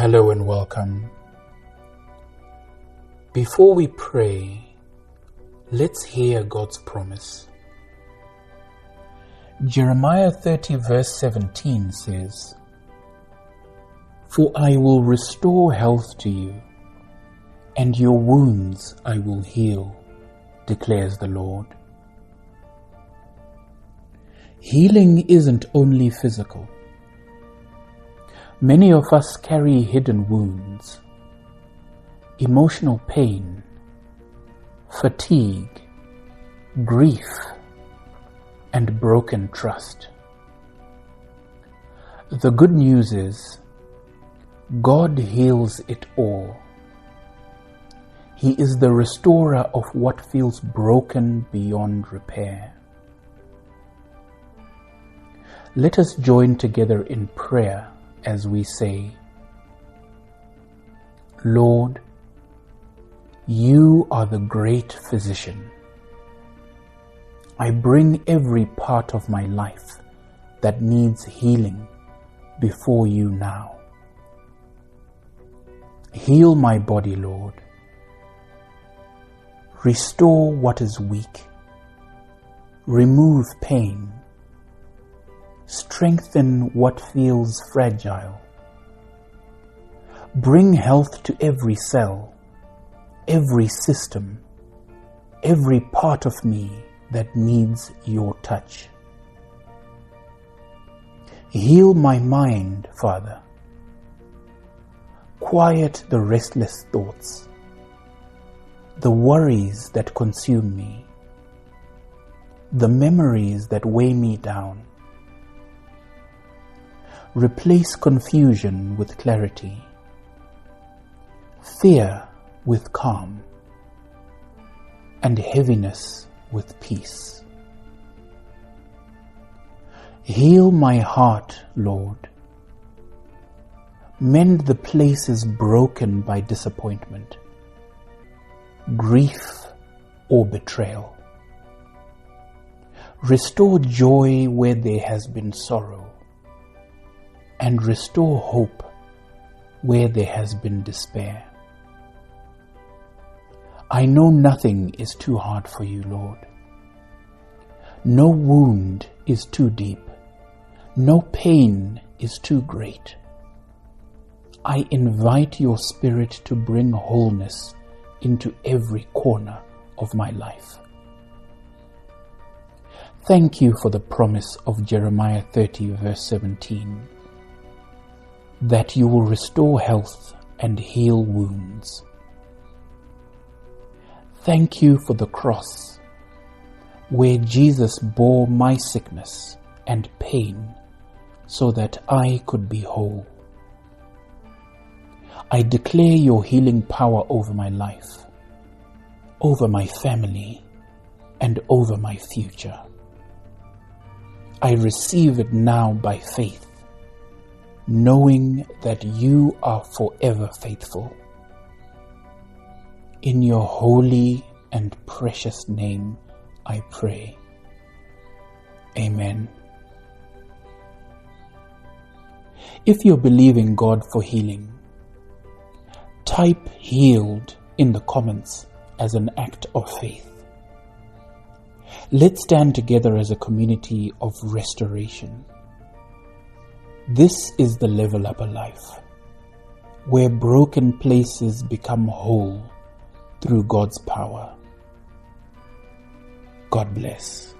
Hello and welcome. Before we pray, let's hear God's promise. Jeremiah 30 verse 17 says, "For I will restore health to you, and your wounds I will heal, declares the Lord." Healing isn't only physical. Many of us carry hidden wounds, emotional pain, fatigue, grief, and broken trust. The good news is, God heals it all. He is the restorer of what feels broken beyond repair. Let us join together in prayer as we say, "Lord, you are the great physician. I bring every part of my life that needs healing before you now. Heal my body, Lord. Restore what is weak. Remove pain. Strengthen what feels fragile. Bring health to every cell, every system, every part of me that needs your touch. Heal my mind, Father. Quiet the restless thoughts, the worries that consume me, the memories that weigh me down. Replace confusion with clarity, fear with calm, and heaviness with peace. Heal my heart, Lord. Mend the places broken by disappointment, grief, or betrayal. Restore joy where there has been sorrow, and restore hope where there has been despair. I know nothing is too hard for you, Lord. No wound is too deep. No pain is too great. I invite your Spirit to bring wholeness into every corner of my life. Thank you for the promise of Jeremiah 30 verse 17. That you will restore health and heal wounds. Thank you for the cross, where Jesus bore my sickness and pain so that I could be whole. I declare your healing power over my life, over my family, and over my future. I receive it now by faith, knowing that you are forever faithful. In your holy and precious name I pray. Amen. If you're believing God for healing, type "healed" in the comments as an act of faith. Let's stand together as a community of restoration. This is the Level Up a Life, where broken places become whole through God's power. God bless.